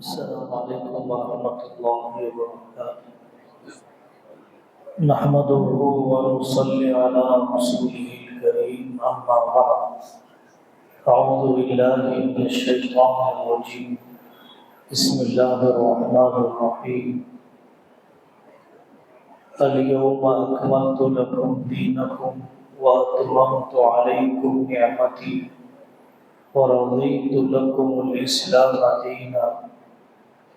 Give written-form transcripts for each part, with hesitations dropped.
السلام علیکم ورحمۃ اللہ وبرکاتہ نحمده ونصلي على رسوله الكريم اما بعد اعوذ باللہ من الشیطان الرجیم بسم اللہ الرحمن الرحیم اليوم اکملت لکم دینکم واتممت علیکم نعمتی ورضیت لکم الاسلام دینا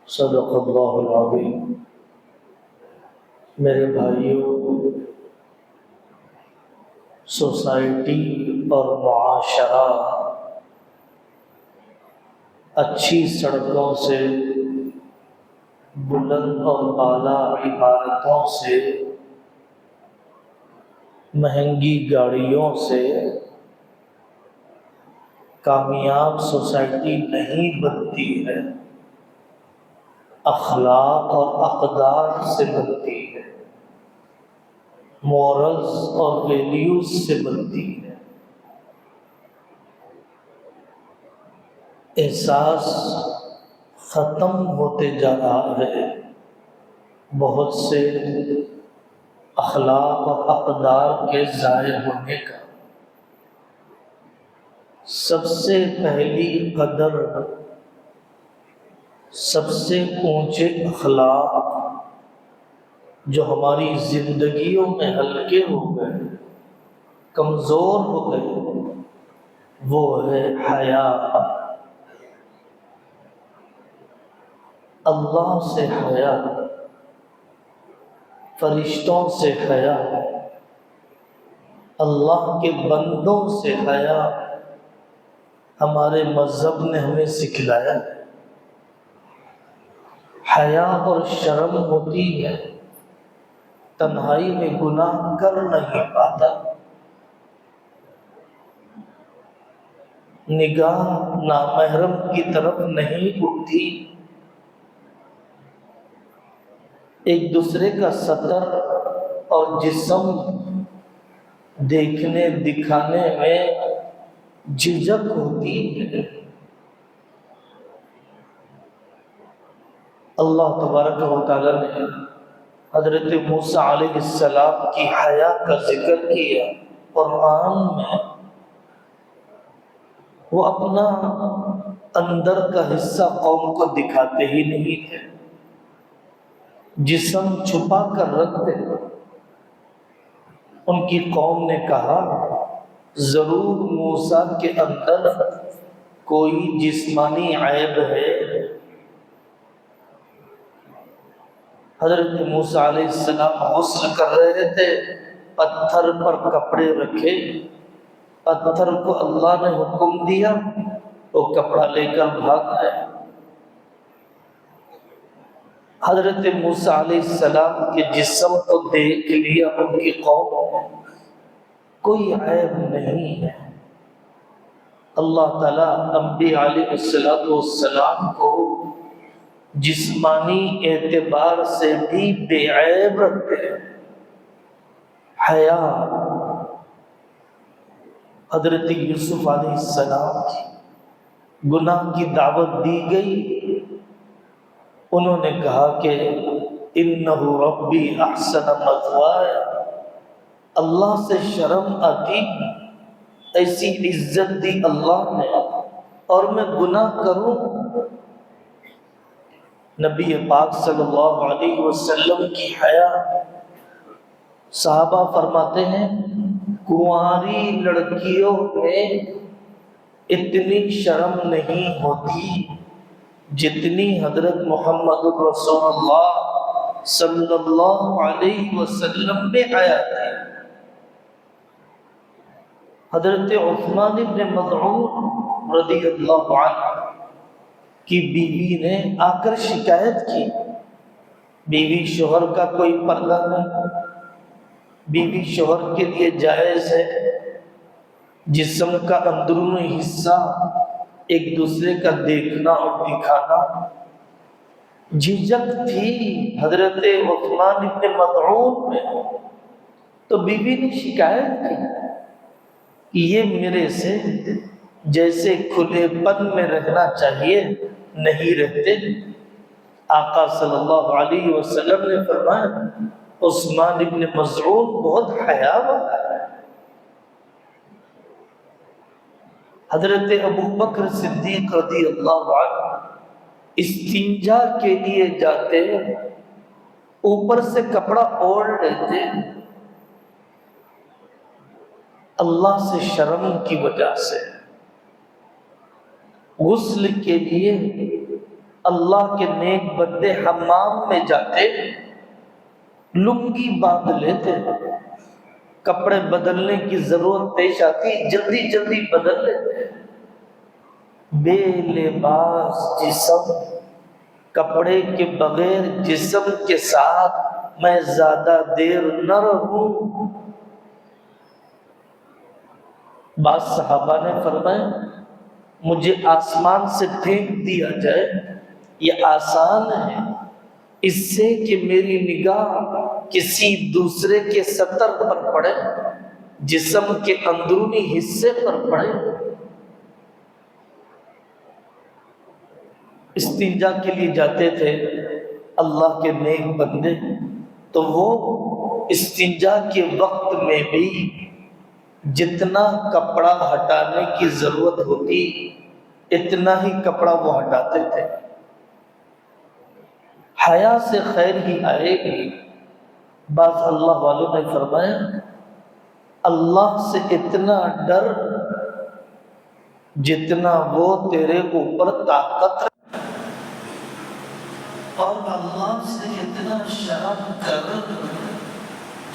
صدق اللہ العظیم۔ میرے بھائیوں، سوسائٹی اور معاشرہ اچھی سڑکوں سے، بلند اور اعلیٰ عمارتوں سے، مہنگی گاڑیوں سے کامیاب سوسائٹی نہیں بنتی ہے، اخلاق اور اقدار سے بنتی ہے، مورلز اور ویلیوز سے بنتی ہے۔ احساس ختم ہوتے جا رہا ہے بہت سے اخلاق اور اقدار کے ظاہر ہونے کا۔ سب سے پہلی قدر، سب سے اونچے اخلاق جو ہماری زندگیوں میں ہلکے ہو گئے، کمزور ہو گئے، وہ ہے حیا۔ اللہ سے حیا، فرشتوں سے حیا، اللہ کے بندوں سے حیا ہمارے مذہب نے ہمیں سکھلایا ہے۔ حیا اور شرم ہوتی ہے، تنہائی میں گناہ کر نہیں پاتا، نگاہ نامحرم کی طرف نہیں اٹھتی، ایک دوسرے کا سطر اور جسم دیکھنے دکھانے میں جھجک ہوتی ہے۔ اللہ تبارک و تعالی نے حضرت موسیٰ علیہ السلام کی حیا کا ذکر کیا قرآن میں۔ وہ اپنا اندر کا حصہ قوم کو دکھاتے ہی نہیں تھے، جسم چھپا کر رکھتے۔ ان کی قوم نے کہا ضرور موسیٰ کے اندر کوئی جسمانی عیب ہے۔ حضرت موسیٰ علیہ السلام غسل کر رہے تھے، پتھر پر کپڑے رکھے، پتھر کو اللہ نے حکم دیا، وہ کپڑا لے کر بھاگ گئے۔ حضرت موسیٰ علیہ السلام کے جسم کو دیکھ لیا ان کی قوم، کوئی عیب نہیں ہے۔ اللہ تعالیٰ انبیاء علیہ السلام کو جسمانی اعتبار سے بھی بے عیب رکھتے ہیں۔ حیا، حضرت یوسف علیہ السلام کی گناہ کی دعوت دی گئی، انہوں نے کہا کہ انہ ربی احسن مثوایا، اللہ سے شرم آتی، ایسی عزت دی اللہ نے اور میں گناہ کروں۔ نبی پاک صلی اللہ علیہ وسلم کی حیا، صحابہ فرماتے ہیں کنواری لڑکیوں میں اتنی شرم نہیں ہوتی جتنی حضرت محمد رسول اللہ صلی اللہ علیہ وسلم میں حیا تھی۔ حضرت عثمان بن مظعون رضی اللہ عنہ کی بیوی نے آ کر شکایت کی، بیوی شوہر کا کوئی پردہ نہیں، بیوی شوہر کے لیے جائز ہے جسم کا اندرونی حصہ ایک دوسرے کا دیکھنا اور دکھانا۔ جھجک تھی حضرت عثمان بن مظعون میں، تو بیوی نے شکایت کی کہ یہ میرے سے جیسے کھلے پن میں رہنا چاہیے نہیں رہتے، آقا صلی اللہ علیہ وسلم نے فرمایا عثمان ابن مظعون بہت حیا والا ہے۔ حضرت ابو بکر صدیق رضی اللہ عنہ استنجا کے لیے جاتے، اوپر سے کپڑا اوڑھ لیتے، اللہ سے شرم کی وجہ سے غسل کے لیے اللہ کے نیک بندے حمام میں جاتے، لنگی باندھ لیتے، کپڑے بدلنے کی ضرورت پیش آتی جلدی جلدی بدل لیتے، بے لباس جسم، کپڑے کے بغیر جسم کے ساتھ میں زیادہ دیر نہ رہوں۔ بعض صحابہ نے فرمایا مجھے آسمان سے پھینک دیا جائے، یہ آسان ہے اس سے کہ میری نگاہ کسی دوسرے کے سطر پر پڑے، جسم کے اندرونی حصے پر پڑے۔ استنجا کے لیے جاتے تھے اللہ کے نیک بندے، تو وہ استنجا کے وقت میں بھی جتنا کپڑا ہٹانے کی ضرورت ہوتی اتنا ہی کپڑا وہ ہٹاتے تھے۔ حیا سے خیر ہی آئے گی۔ بعض اللہ والوں نے فرمایا اللہ سے اتنا ڈر جتنا وہ تیرے اوپر طاقت رکھے، اور اللہ سے اتنا شرم کر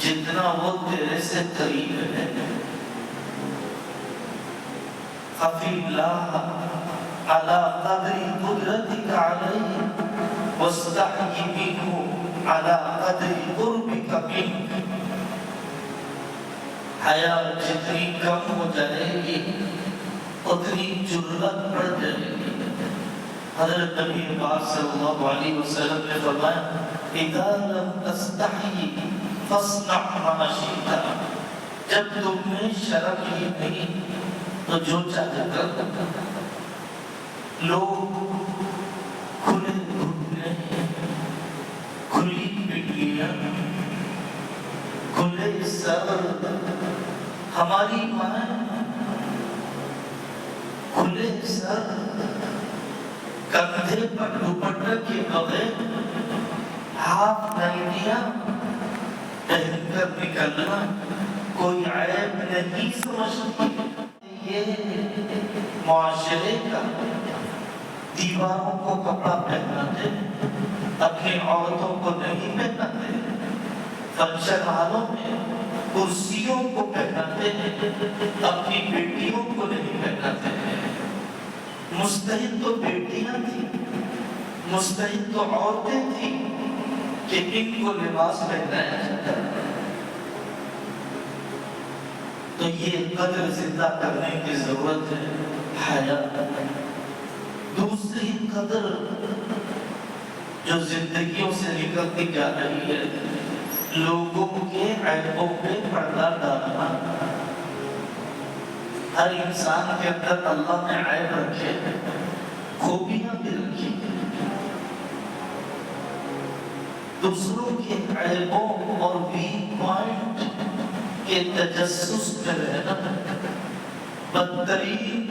جتنا وہ تیرے سے قریب ہے۔ خفی اللہ علی قدر قدرتک علیہ واستحی منہ علی قدر قربک منہ۔ حیا جتنی کم ہو جائے گی اتنی جرأت بڑھ جائے گی۔ حضرت نبی پاک صلی اللہ علیہ وسلم نے فرمایا اذا لم تستحی فاصنع ما شئت، جب تم میں شرم ہی نہیں تو جو چاہے کر۔ لوگ کھلے گھٹنے، کھلی پٹیاں، کھلے سر، ہماری ماں کھلے سر، کندھے پر دوپٹہ کے بغیر ہاف نائٹیاں پہن کر نکلنا کوئی عیب نہیں سمجھتی۔ یہ معاشرے کا دیواروں کو کپڑا پہناتے، اپنی عورتوں کو نہیں پہناتے، فنکشن ہالوں میں کرسیوں کو پہناتے ہیں، اپنی بیٹیوں کو نہیں پہناتے ہیں۔ مستحق تو بیٹیاں تھیں، مستحق تو عورتیں تھیں کہ ان کو لباس پہنایا جاتا ہے۔ تو یہ قدر زندہ کرنے کی ضرورت ہے، حیا۔ دوسری قدر جو زندگیوں سے نکلتی جا رہی ہے، لوگوں کے عیبوں پہ پردہ ڈالنا۔ ہر انسان کے اندر اللہ نے عیب رکھے، خوبیاں بھی رکھی، دوسروں کے عیبوں اور ویک پوائنٹ کے تجسس میں رہنا بدترین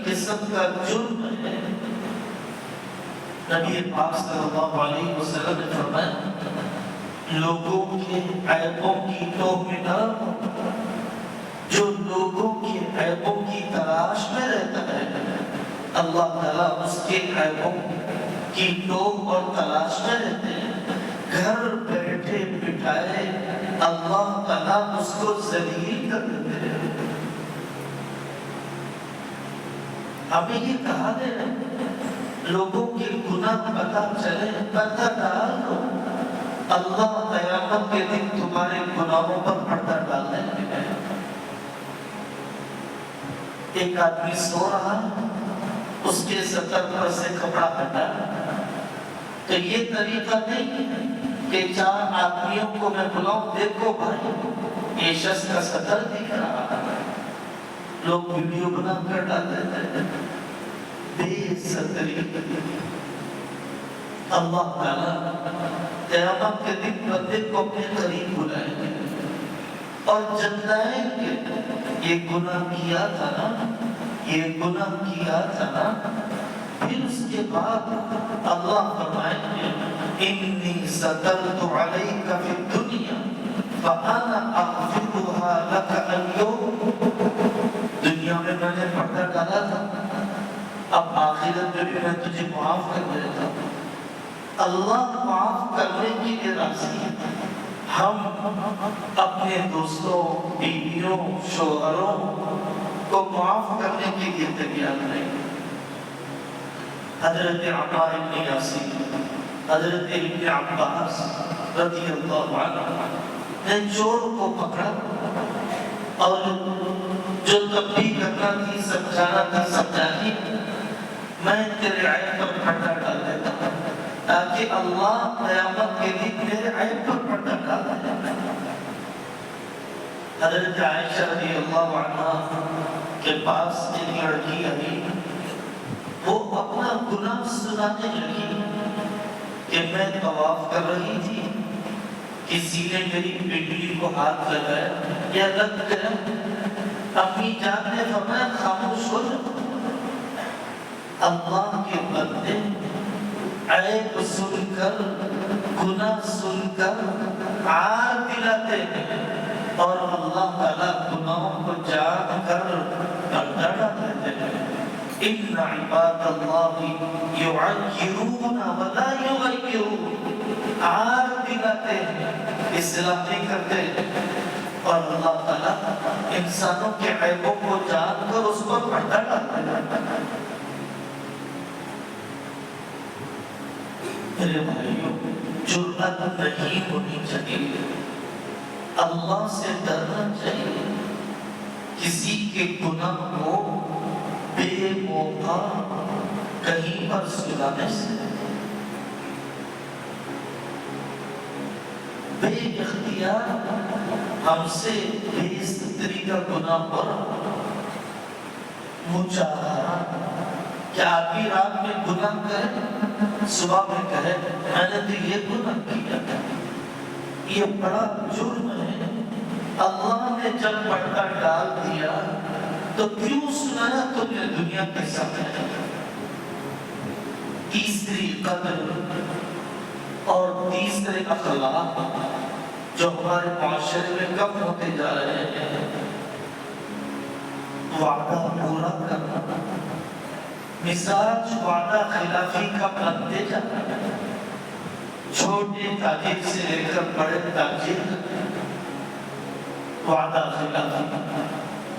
قسم کا جرم ہے۔ نبی پاک صلی اللہ علیہ وسلم نے فرمایا لوگوں کے عیبوں کی توہ میں نہ رہو۔ جو لوگوں کے عیبوں کی تلاش میں رہتا ہے اللہ تعالیٰ اس کے عیبوں کی توہ اور تلاش میں رہتے ہیں۔ گھر بیٹھے بٹھائے اللہ تعالیٰ اس کو ذلیل کر دیتے ہیں۔ ہمیں یہ کہا دے رہے لوگوں کے گناہ پتہ چلے، پتہ ڈال دو، اللہ قیامت کے دن تمہارے گناہوں پر پردہ ڈال دیں گے۔ ایک آدمی سو رہا، اس کے سطر پر سے کپڑا ہٹا، تو یہ طریقہ نہیں کہ چار آدمیوں کو میں بلاؤں دیکھو بھائی یہ شخص کا سطر دکھ رہا ہے، لوگ ویڈیو بنا کر ڈال دیتے ہیں۔ بے ستری۔ اللہ تعالیٰ قیامت کے دن بندے کو اپنے قریب بلائیں گے اور جتلائیں گے، یہ گناہ کیا تھا نا، یہ گناہ کیا تھا نا۔ پھر اس کے بعد اللہ فرمائیں گے انی سترت علیک فی الدنیا فانا اغفرها لک اليوم۔ دنیا میں میں نے پردہ ڈالا تھا، اب آخرت میں بھی میں تجھے معاف کر دیتا ہوں۔ اللہ معاف کرنے کے لیے راضی ہے۔ ہم اپنے دوستوں، بیویوں، شوہروں کو معاف کرنے کے لیے تیار نہیں۔ حضرت عمار بن یاسر، حضرت ابن عباس رضی اللہ عنہ نے چور کو پکڑا اور جو تبلیغ کرنا تھی، سمجھانا تھی، سمجھانی، میں تیرے عیب پر پردہ ڈال دیتا ہوں تاکہ اللہ قیامت کے دن میرے عیب پر پردہ ڈال دے۔ حضرت عائشہ رضی اللہ عنہ کے پاس ایک لڑکی آئی، وہ اپنا گناہ سنانے لگی کہ میں طواف کر رہی تھی، کسی نے میری پنڈلی کو ہاتھ لگایا یا لگ گیا، اپنی جان نے فرمایا خاموش ہو جاؤ۔ اللہ کے بندے عیب سن کر، گناہ سن کر عار دلاتے ہیں اور اللہ تعالیٰ گناہوں کو جان کر پردہ ڈال دیتے ہیں۔ ان عباد اللہ یعیرون ولا یغیرون، عار دلاتے ہیں، اصلاح نہیں کرتے، اور اللہ تعالیٰ انسانوں کے عیبوں کو جان کر اس پر پردہ ڈالتے ہیں۔ میرے بھائیوں، جرأت نہیں ہونی چاہیے، اللہ سے ڈرنا چاہیے، کسی کے گناہ کو بے موقع کہیں پر سلانے سے، بے اختیار ہم سے بے ستری کا گناہ پر مجاہرہ، کیا آدمی رات میں گناہ کرے، صبح میں کہے میں نے تو یہ گناہ کیا، یہ بڑا جرم ہے۔ اللہ نے جب پردہ ڈال دیا تو کیوں سنایا تم نے دنیا کے سامنے؟ تیسری قدر اور تیسرے اخلاق جو ہمارے معاشرے میں کم ہوتے جا رہے ہیں، وعدہ پورا کرنا، مزاج وعدہ خلافی کا بنتے جاتا ہے، چھوٹے تاجر سے لے کر بڑے تاجر وعدہ خلافی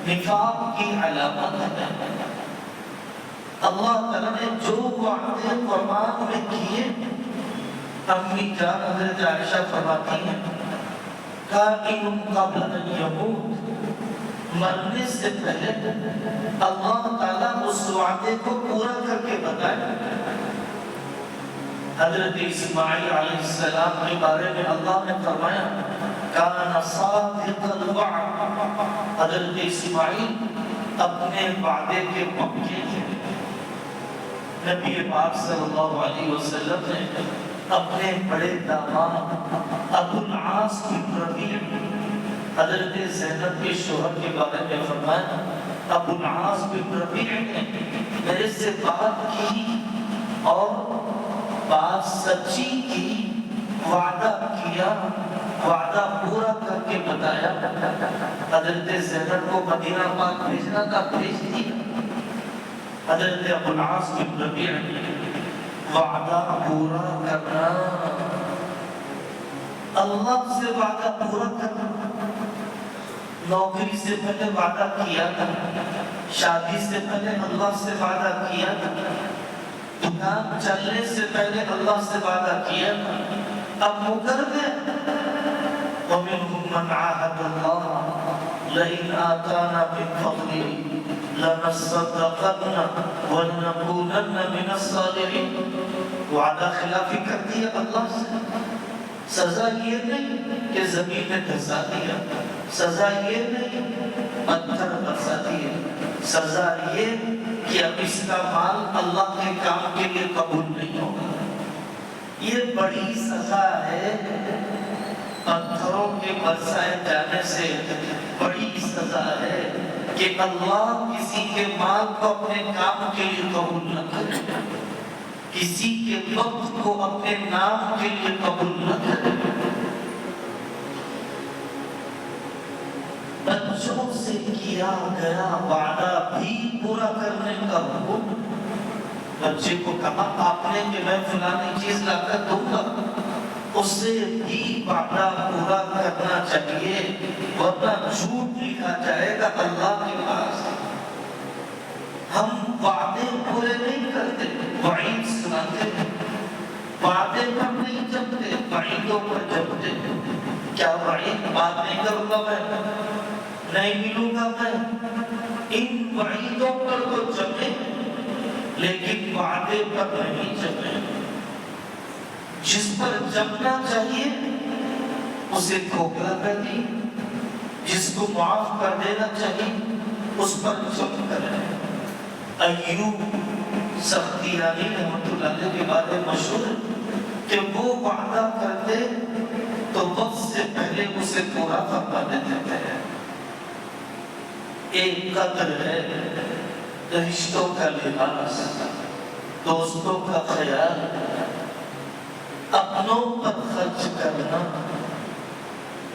نفاق کی علامت ہے۔ اللہ تعالیٰ نے جو وعدے قرآن میں کیے، امی جان حضرت عائشہ فرماتی ہیں کائن قبل ان یموت، مرنے سے پہلے اللہ تعالیٰ اس وعدے کو پورا کر کے بتائے۔ حضرت اسماعیل علیہ السلام کے بارے میں اللہ نے فرمایا کان صادق الوعد، حضرت اسماعیل اپنے وعدے کے پکے تھے۔ نبی پاک صلی اللہ علیہ وسلم نے اپنے بڑے داماد ابو العاص بن ربیع، حضرت زینب کے شوہر کے بارے میں فرمایا ابو العاص بن ربیع نے میرے سے بات کی اور بات سچی کی، وعدہ کیا، وعدہ پورا کر کے بتایا۔ حضرت زینب کو مدینہ پاک بھیجنا تھا، بھیج دیا۔ حضرت ابو العاص بن ربیع وعدہ پورا کرنا، اللہ سے وعدہ پورا کرنا۔ نوکری سے پہلے وعدہ کیا تھا، شادی سے پہلے اللہ سے وعدہ کیا تھا، دکان چلنے سے پہلے اللہ سے وعدہ کیا تھا، اب مکر گئے۔ وَمِنْهُمْ مَنْ عَاهَدَ اللَّهَ لَئِنْ آتَانَا مِنْ فَضْلِهِ لَنَصَّدَّقَنَّ وَلَنَكُونَنَّ مِنَ الصَّالِحِينَ، وعدہ خلافی کر دیا اللہ سے۔ سزا یہ نہیں کہ زمین میں دھسا دیا، سزا یہ نہیں پتھر برسا دیے، سزا یہ کہ اب اس کا مال اللہ کے کام کے لیے قبول نہیں ہوگا۔ یہ بڑی سزا ہے، پتھروں کے برسائے جانے سے بڑی سزا ہے کہ اللہ کسی کے مال کو اپنے کام کے لیے قبول نہ کرے، کسی کے وقت کو اپنے نام کے لیے قبول نہ کرے۔ بچوں سے کیا گیا وعدہ بھی پورا کرنے کا حکم۔ بچے کو کہا آپ نے کہ میں فلانی چیز لا کر دوں گا، اسے بھی وعدہ پورا کرنا چاہیے، ورنہ جھوٹ لکھا جائے گا اللہ کے پاس۔ ہم وعدے پورے نہیں کرتے، وعید سناتے، وعدے پر نہیں جمتے، وعیدوں پر جمتے۔ کیا وعید؟ بات نہیں کروں گا میں، نہیں ملوں گا میں، ان وعیدوں پر تو جمے لیکن وعدے پر نہیں جمے۔ جس پر جمنا چاہیے اسے کھوکھلا کر دی، جس کو معاف کر دینا چاہیے اس پر جم کرے۔ ایوب سختیانی رحمۃ اللہ علیہ کے بارے میں مشہور کہ وہ وعدہ کرتے تو وقت سے پہلے اسے پورا فرما دیتے تھے۔ ایک قدر ہے رشتوں کا لحاظ، دوستوں کا خیال، اپنوں پر خرچ کرنا،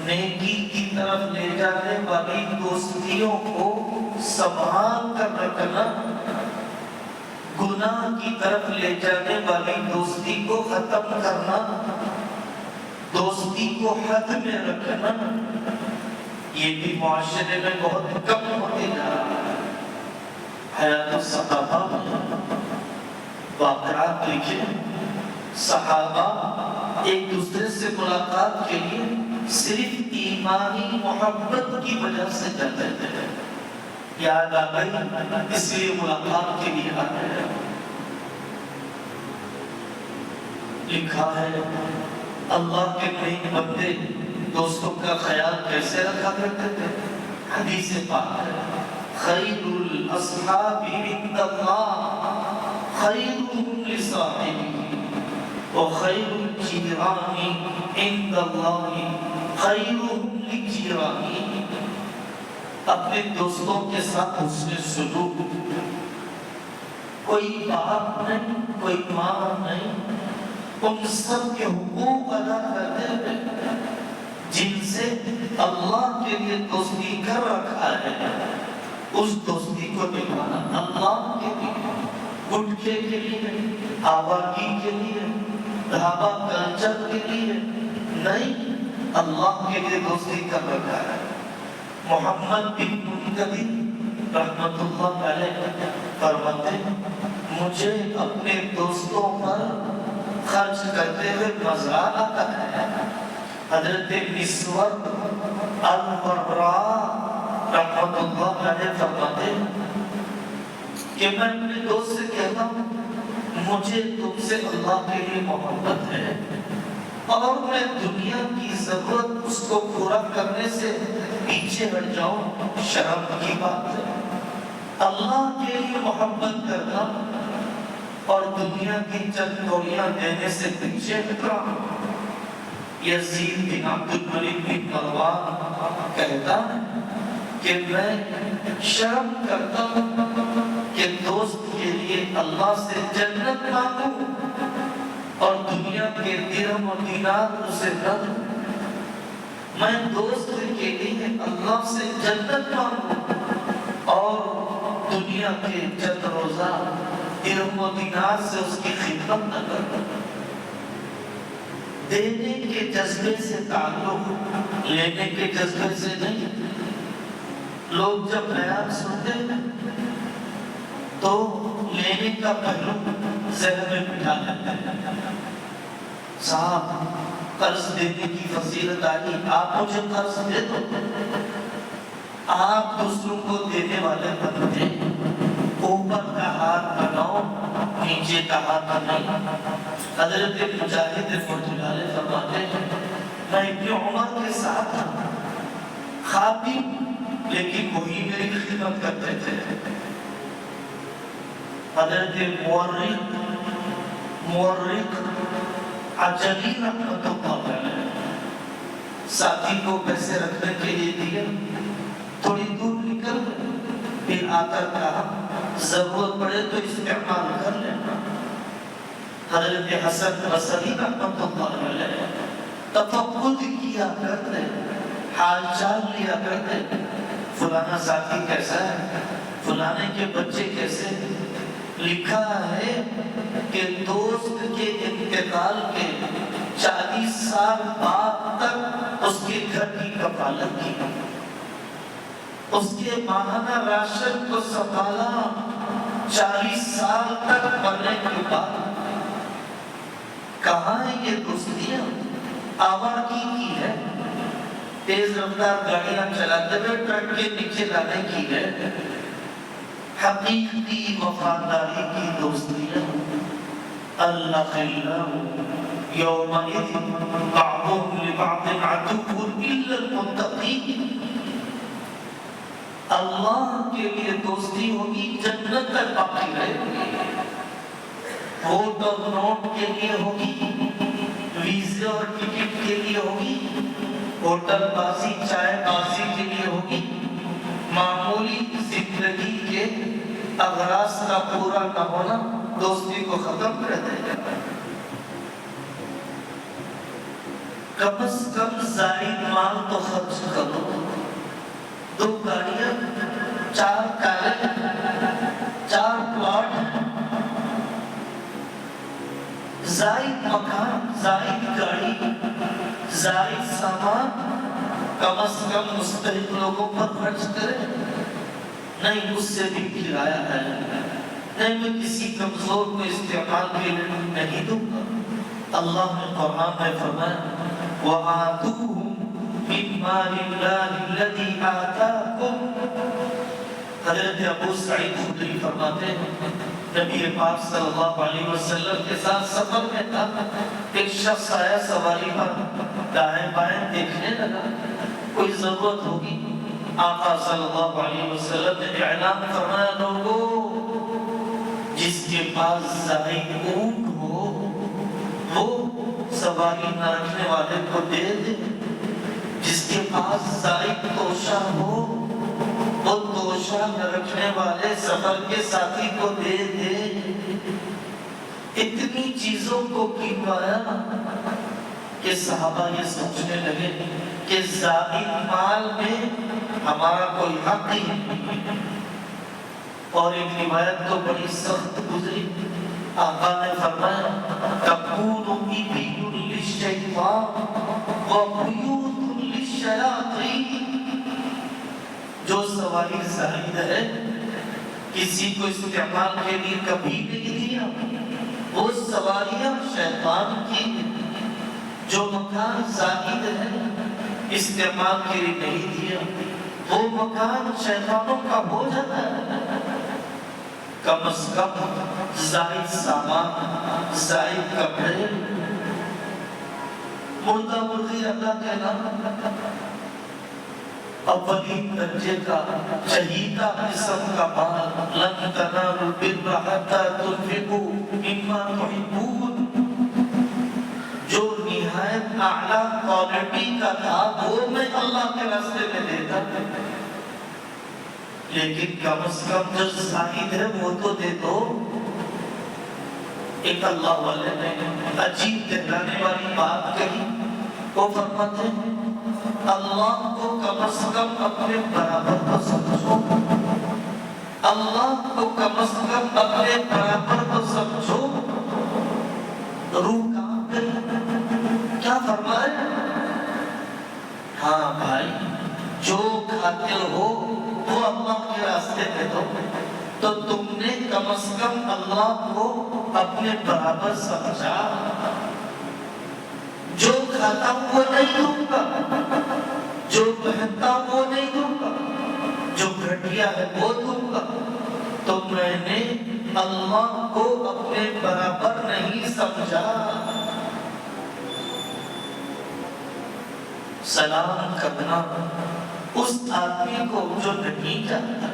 نیکی کی طرف لے جانے والی دوستیوں کو سنبھال کر رکھنا، گناہ کی طرف لے جانے والی دوستی کو ختم کرنا، دوستی کو حد میں رکھنا، یہ بھی معاشرے میں بہت کم ہوتے جا رہا ہے۔ حیات الصحابہ میں واقعات لکھے، صحابہ ایک دوسرے سے ملاقات کے لیے صرف ایمانی محبت کی وجہ سے جاتے تھے۔ یاد آ گئی اس لیے ملاقات کے لیے آتے ہیں۔ لکھا ہے اللہ کے نیک بندے دوستوں کا خیال کیسے رکھا کرتے تھے؟ حدیث پاک ہے خیر الاصحاب عند اللہ خیرهم لصاحبه وخیر الجیران عند اللہ خیرهم لجیرانه۔ اپنے دوستوں کے ساتھ حسن سلوک، کوئی باپ نہیں، کوئی ماں نہیں، ان سب کے حقوق ادا کرتے ہوئے جن سے اللہ کے لیے دوستی کر رکھا ہے اس دوستی کو نبھانا، اللہ کے لیے، گٹکے کے لیے، آبادی کے لیے، ڈھابا کلچر کے لیے نہیں، اللہ کے لیے دوستی کر رکھا ہے۔ محمد بن منکدر رحمت اللہ علیہ فرماتے مجھے اپنے دوستوں پر خرچ کرتے ہوئے مزہ آتا ہے۔ حضرت مسور البراء رحمت اللہ علیہ فرماتے کہ میں اپنے دوست سے کہتا ہوں مجھے تم سے اللہ کے لیے محبت ہے اور میں دنیا کی ضرورت اس کو پورا کرنے سے پیچھے ہٹ جاؤں، شرم کی بات ہے۔ اللہ کے لیے محبت کرنا اور دنیا کی چند کوڑیاں دینے سے پیچھے ہٹ رہا ہوں۔ یزید بن عبد الملک بن مروان کہتا ہے کہ میں شرم کرتا ہوں کہ دوست کے لیے اللہ سے جنت مانگوں اور دنیا کے درہم و دینار اسے نہ دوں۔ میں دوست کے لیے اللہ سے جنت مانگوں اور دنیا کے چند روزہ درہم و دینار سے اس کی خدمت نہ کروں۔ دینے کے جذبے سے تعلق، لینے کے جذبے سے نہیں۔ لوگ جب بیان سنتے ہیں تو لینے کا پہلو ذہن میں بٹھا لیتے ہیں۔ صاحب قرض دینے کی فضیلت آئی، آپ مجھے قرض دے دو۔ آپ دوسروں کو دینے والے بنتے، اوپر کا ہاتھ بناؤ، نیچے کا ہاتھ نہیں۔ حضرت مجاہد رحمۃ اللہ علیہ فرماتے ہیں میں ابن عمر کے ساتھ خاطب لیکن وہی میری خدمت کرتے تھے۔ حضرت مورخ عجلی رحمۃ اللہ علیہ ساتھی کو پیسے رکھنے کے لیے دیا، تھوڑی دور نکل گئے، پھر آ کر کہا ضرورت پڑے تو استعمال کر لینا۔ حضرت حسن بصری رحمۃ اللہ علیہ تفقد کیا کرتے، حال چال لیا کرتے، فلانا ساتھی کیسا ہے، فلانے کے بچے کیسے۔ لکھا ہے کہ دوست کے انتقال کے 40 سال بعد تک اس کے گھر کی کفالت کی، اس کے ماہانہ راشن کو سنبھالا 40 سال تک مرنے کے بعد۔ کہاں ہے یہ دوستیاں؟ آوارگی کی ہے، تیز رفتار گاڑیاں چلاتے ہوئے ٹرک کے نیچے لانے کی ہے۔ حقیقی وفاداری کی دوستیاں الأخلاء يومئذ بعضهم لبعض عدو إلا المتقين۔ اللہ کے لیے دوستی ہوگی، جنت تک باقی رہے گی۔ ووٹ اور نوٹ کے لیے ہوگی، ویزے اور ٹکٹ کے لیے ہوگی، ہوٹل بازی چائے بازی کے لیے ہوگی، معمولی زندگی کے اغراض کا پورا نہ ہونا دوستی کو ختم کر دے گا۔ کم از کم زائد مال تو خرچ کرو، 2 گاڑیاں، 4 کاریں، 4 پلاٹ، زائد مکان، زائد گاڑی، زائد سامان کم از کم مستحق لوگوں پر خرچ کرے۔ نہیں اس سے بھی کرایہ ہے، نہیں میں کسی کمزور کو استعمال کے لیے نہیں دوں گا۔ اللہ نے قرآن میں فرمایا وَآتُوهُمْ مِنْ مَالِ اللَّهِ الَّذِي آتَاكُمْ۔ حضرت ابو سعید خدری فرماتے ہیں نبی پاک صلی اللہ علیہ وسلم کے ساتھ سفر میں تھا، ایک شخص آیا سواری پر، دائیں بائیں دیکھنے لگا، کوئی ضرورت ہوگی۔ آقا صلی اللہ علیہ وسلم نے اعلان فرمایا لوگوں جس کے پاس زائد اونٹ ہو وہ سواری نہ رکھنے والے کو دے دے، جس کے پاس زائد توشہ ہو وہ توشہ نہ رکھنے والے سفر کے ساتھی کو دے دے۔ اتنی چیزوں کو گنوایا کہ صحابہ یہ سوچنے لگے کہ زائد مال میں ہمارا کوئی حق ہی نہیں۔ اور ایک روایت تو بڑی سخت گزری، آقا نے فرمایا تکون ابل للشیطان وقیود للشیاطین۔ جو سواری زائد ہے کسی کو استعمال کے لیے کبھی نہیں دیا، وہ سواریاں شیطان کی۔ جو مکان زائد ہے استعمال کے لیے نہیں دیا، وہ مکان شیطانوں کا ہو جاتا ہے۔ کم از کم زائد سامان، زائد کپڑے، مردہ مرغی اللہ کے نام، اولین درجے کا چہیتا قسم کا مال، لن تنالوا البر حتى تنفقوا مما تحبون، جو نہایت اعلیٰ کوالٹی کا تھا وہ میں اللہ کے راستے میں دیتا، لیکن کم از کم جو زائد ہے وہ تو دے دو۔ ایک اللہ والے نے عجیب دہرانے والی بات کہی، وہ فرماتے ہیں اللہ کو کم از کم اپنے برابر کو سمجھو، اللہ کو کم از کم اپنے برابر کو سمجھو۔ روح کام کرے، کیا فرما رہے ہیں؟ ہاں بھائی جو کھاتے ہو وہ اللہ کے راستے میں دو، تو تم نے کم از کم اللہ کو اپنے برابر سمجھا۔ جو کھاتا ہوں وہ نہیں دوں گا، جو پہنتا ہوں وہ نہیں دوں گا، جو گھٹیا ہے وہ دوں گا۔ تو میں نے اللہ کو اپنے برابر نہیں سمجھا۔ سلام کرنا اس آدمی کو جو نہیں جانتا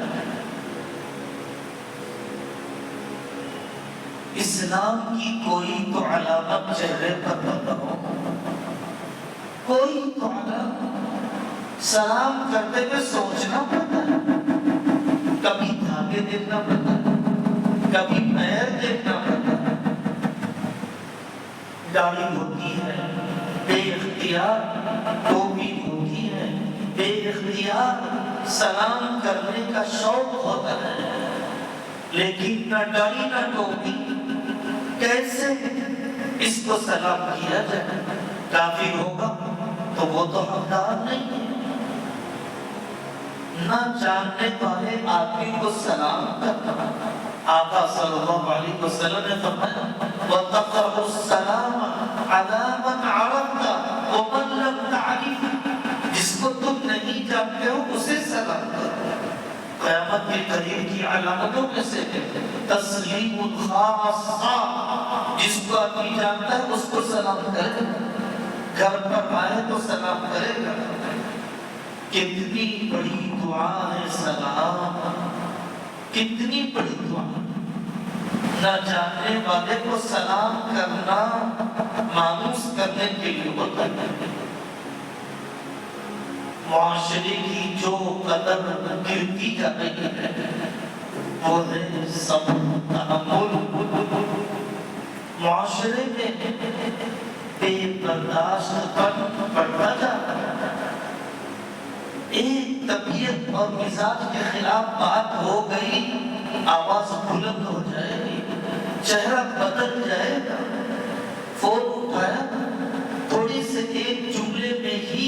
اسلام کی کوئی تو علامت چہرے پر نہ ہو، کوئی تو علامت، سلام کرتے ہوئے سوچنا پڑتا ہے، کبھی دھاگے دیکھنا پڑتا ہے، کبھی پیر دیکھنا پڑتا ہے، داڑھی ہوتی ہے بے اختیار، ٹوپی ہوتی ہے بے اختیار، سلام کرنے کا شوق ہوتا ہے، لیکن نہ داڑھی نہ ٹوپی، کیسے اس کو سلام کیا جائے؟ کافر ہوگا تو وہ تو حقدار نہیں ہے۔ نہ جاننے والے آدمی کو سلام کرنا، آقا صلی اللہ علیہ وسلم نے فرمایا وَتَقْرَأُ السَّلَامَ عَلَىٰ مَنْ عَرَفْتَ وَمَنْ لَمْ تَعْرِفْ، جس کو تم نہیں جانتے ہو اسے سلام کرو۔ قیامت کے قریب کی علامتوں میں سے تسلیم الخاصہ، جس کو آدمی جانتا ہے اس کو سلام کرے، گھر پر آئے تو سلام کرے گا۔ کتنی بڑی دعا ہے سلام، کتنی بڑی دعا۔ نہ جاننے والے کو سلام کرنا مانوس کرنے کے لیے ہوتا ہے۔ معاشرے کی جو قدر گرتی جا رہی ہے وہ ہے صبر تحمل۔ معاشرے میں بے برداشت بڑھتا جا رہا ہے۔ ایک طبیعت اور مزاج کے خلاف بات ہو گئی، آواز بلند ہو جائے گی، چہرہ بدل جائے گا، فون اٹھایا، تھوڑی سے ایک جملے میں ہی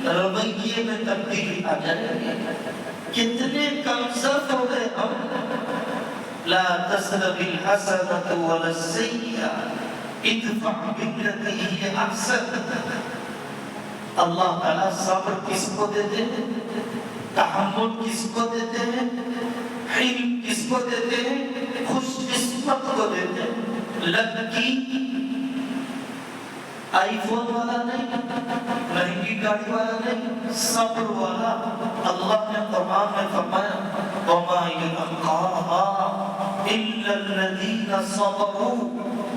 رویے میں تبدیلی آ جائے گی۔ کتنے کمزور ہو گئے ہم۔ لا تستوی الحسنة ولا السیئة ادفع بالتي هي احسن۔ اللہ تعالیٰ صبر کس کو دیتے ہیں؟ تحمل کس کو دیتے ہیں؟ حلم کس کو دیتے ہیں؟ خوش قسمت کو دیتے ہیں۔ لکی آئی فون والا نہیں، مہنگی گاڑی والا نہیں، صبر والا۔ اللہ نے قرآن میں فرمایا وَمَا يُلَقَّاهَا إِلَّا الَّذِينَ صَبَرُوا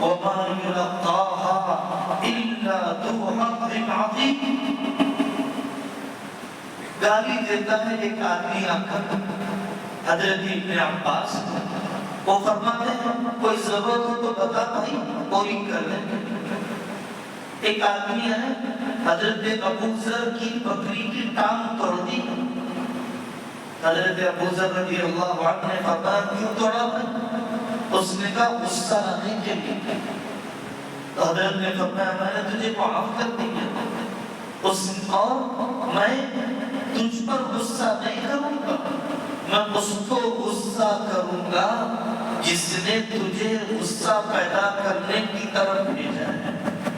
وَمَا يُلَقَّاهَا إِلَّا ذُو حَظٍّ عَظِيمٍ۔ گالی دیتا ہے ایک آدمی آ کر حضرت ابن عباس، وہ فرماتے ہیں کوئی ضرورت ہو تو بتا بھائی پوری کر لیں۔ ایک آدمی ہے، حضرت ابو ذر کی بکری کی ٹانگ توڑ دی۔ حضرت ابو ذر رضی اللہ عنہ نے فرمایا کیوں توڑا بھائی؟ اس نے کہا غصہ آنے کے لیے۔ تو حضرت نے فرمایا میں نے تجھے معاف کر دیا، اور میں تجھ پر غصہ نہیں کروں گا، میں اس کو غصہ کروں گا جس نے تجھے غصہ پیدا کرنے کی طرف بھیجا ہے۔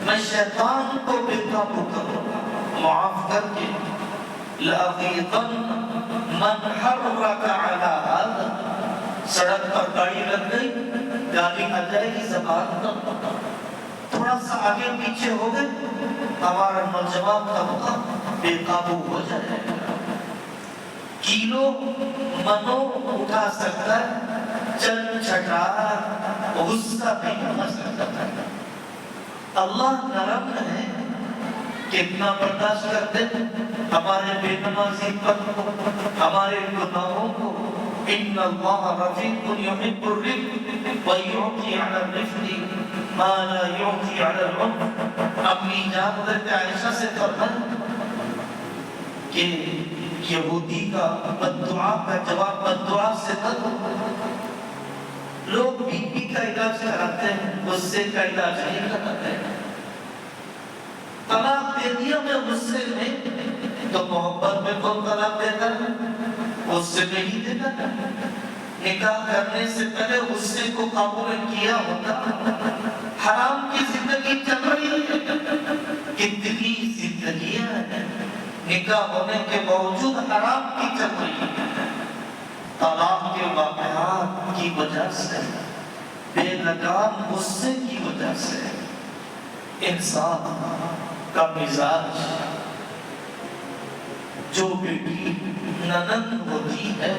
میں شیطان کو بے قابو کروں گا، معاف کر کے لَأَغِيظَنَّ مَنْ حَرَّكَ عَلَىٰ هَٰذَا۔ سڑک پر گاڑی لگ گئی، گاڑی آ جائے گی زبان پر، تھوڑا سا آگے پیچھے ہو گئے، ہمارا نوجوان طبقہ بے قابو ہو جائے گا۔ کیلو منو اٹھا سکتا ہے، چل چھٹا غصہ نہیں اٹھا سکتا۔ اللہ نرم ہے، کتنا برداشت کرتے ہمارے بے نمازی پر، ہمارے گناہوں کو۔ ان اللہ رفیق یحب الرفق ویعطی علی الرفق ما لا یعطی علی العنف۔ اپنی جان حضرت عائشہ سے فرمایا کہ یہودی کا بددعا کا جواب بددعا سے نہ دو۔ لوگ بی پی کا علاج کراتے ہیں، غصے کا علاج نہیں کراتے۔ طلاق دے دیا میں غصے میں، تو محبت میں کون طلاق دیتا ہے؟ غصے میں ہی دیتا ہے۔ نکاح کرنے سے پہلے غصے کو قابو میں کیا ہوتا۔ حرام کی زندگی چل رہی ہے، کتنی زندگیاں ہیں نکاح ہونے کے باوجود حرام کی چل رہی ہے۔ طلاق کے واقعات کی وجہ سے، بے لگام غصے کی وجہ سے انسان کا مزاج جو بیٹی ننند ہوتی ہے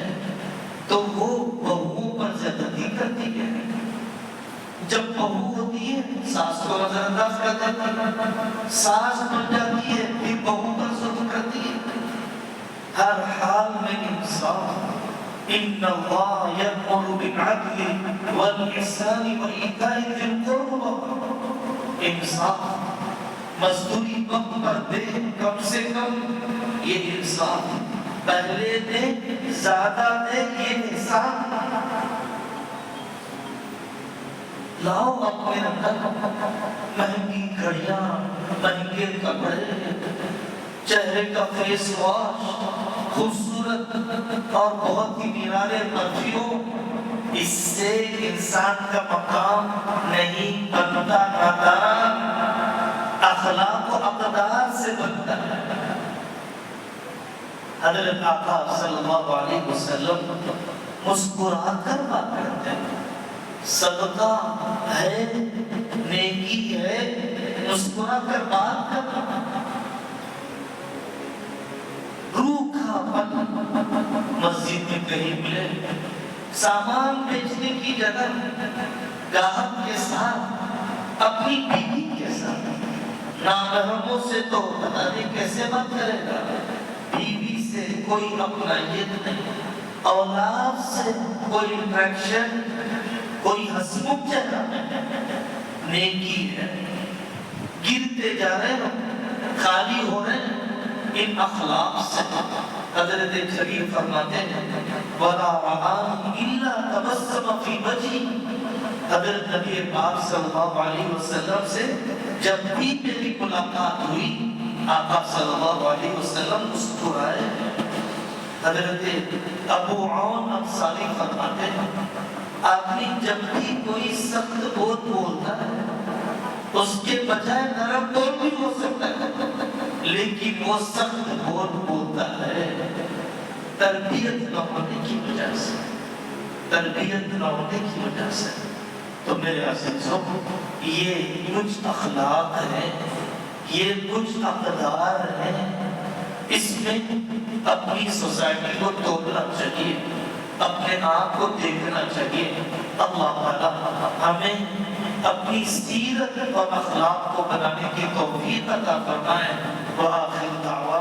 تو وہ بہو پر زیادتی کرتی ہے، جب بہو ہوتی ہے ساس کو نظر انداز کر دیتی ہے، ساس بن جاتی ہے پھر بہو پر ظلم کرتی ہے۔ ہر حال میں انصاف، ان اللہ یأمر بالعدل والإحسان وإیتاء ذی القربى، انصاف، مزدوری وقت پر دے کم سے کم، یہ انصاف، پہلے دے زیادہ دے یہ احسان۔ لاؤ اپنے اندر مہنگی گھڑیاں، مہنگے کپڑے، چہرے کا فیس واش، خوبصورت اور بہت ہی نرالے پرفیوم، اس سے انسان کا مقام نہیں بنتا، نادان، اخلاق و اقدار سے بنتا ہے۔ حضرت آقا صلی اللہ علیہ وسلم مسکرا کر بات کرتے ہیں، صدقہ ہے، نیکی ہے، مسکرا کر بات کرنا۔ روکھا پن مسجد میں کہیں ملے، سامان بیچنے کی جگہ گاہک کے ساتھ، اپنی بیوی کے ساتھ، نامحرموں سے تو پتہ نہیں کیسے بات کرے گا، بیوی سے کوئی اپنائیت نہیں، اولاد سے کوئی انٹریکشن، کوئی ہسمکھ چہرہ، نیکی ہے۔ گرتے جا رہے ہو، خالی ہو رہے ہیں ان اخلاق سے۔ حضرت جریر فرماتے ہیں وَلَا رَآنِي إِلَّا تَبَسَّمَ فِي وَجْهِي، حضرت نبی پاک صلی اللہ علیہ وسلم سے جب بھی میری ملاقات ہوئی، آقا صلی اللہ علیہ وسلم مسکرائے۔ حضرت ابو عون انصاری فرماتے ہیں آدمی جب بھی کوئی سخت بات بولتا ہے اس کے بجائے نرم بول بھی ہو سکتا ہے، لیکن وہ سخت بول بولتا ہے تربیت نہ ہونے کی وجہ سے، تربیت نہ ہونے کی وجہ سے۔ تو میرے عزیزوں، یہ کچھ اخلاق ہیں، یہ کچھ اقدار ہیں، اس میں اپنی سوسائٹی کو توڑنا چاہیے، اپنے آپ کو دیکھنا چاہیے۔ اللہ تعالیٰ ہمیں اپنی سیرت اور اخلاق کو بنانے کی توفیق عطا فرمائے۔ وآخر دعوانا